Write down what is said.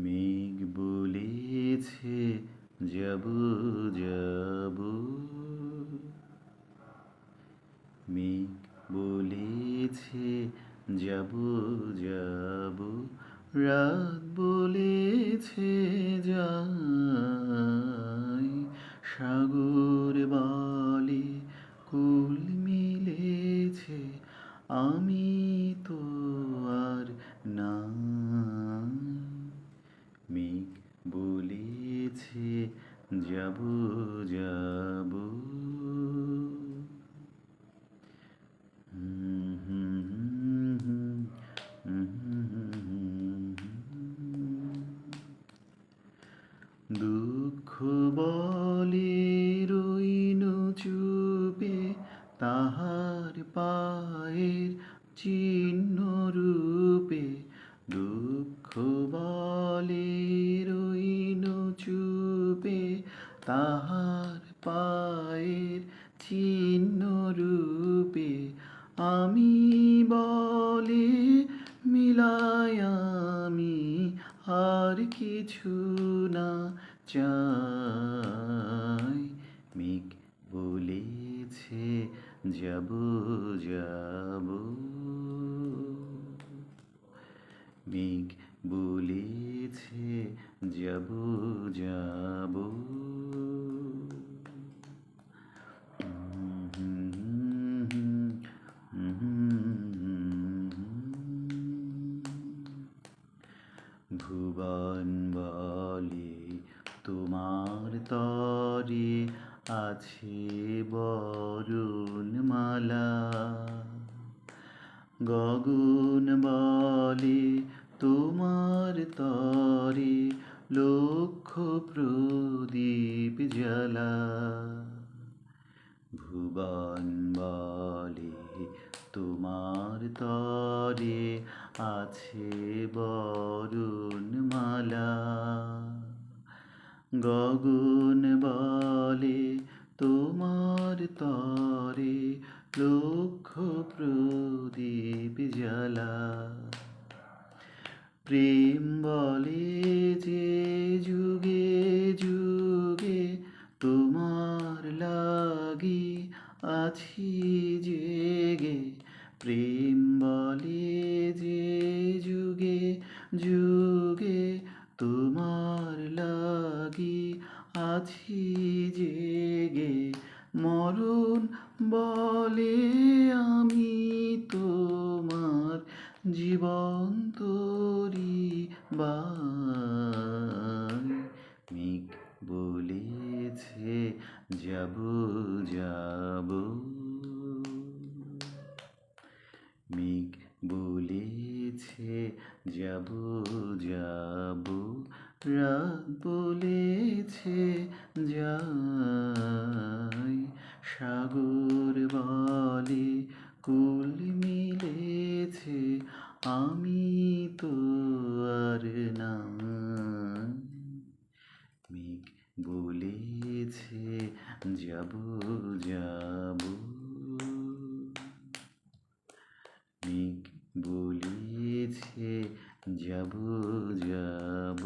মেঘ বলেছে যাব যাব, মেঘ বলেছে যাব যাব, রাত বলেছে যাই, সাগর বলে কুল মিলেছে, আমি তো আর নাই। মেঘ বলেছে যাব যাব। দুঃখ বলে রইনু চুপে, তাহার পায়ের চিহ্ন রূপে। দুঃখ বলে রইনু চুপে, তাহার পায়ের চিহ্ন রূপে। আমি বলে মিলাই আমি আর কিছু না চাই। মেঘ বলেছে যাব যাব, মেঘ বলেছে যাব যাব। ভুবন বলে তোমার তরে আছে বরুণমালা, গগন বলে তোমার তরে লক্ষ প্রদীপ জ্বালা। ভুবন বলে তোমার তরে আছে বরুণমালা, গগন বলে তোমার তরে লক্ষ প্রদীপ জ্বালা। প্রেম বলে যে যুগে যুগে তোমার লাগি আছি জেগে। প্রেম বলে যে যুগে যুগে তোমার লাগি আছি জেগে। মরণ বলে আমি তোমার জীবন তোরি বাই। মেঘ বলেছে যাব যাব, মেঘ বলেছে যাব যাব, রাত বলেছে যাই, সাগর বলে কুল মিলেছে, আমি তো আর নাই। মেঘ বলেছে যাব যাব, মেঘ বলেছে যাব যাব।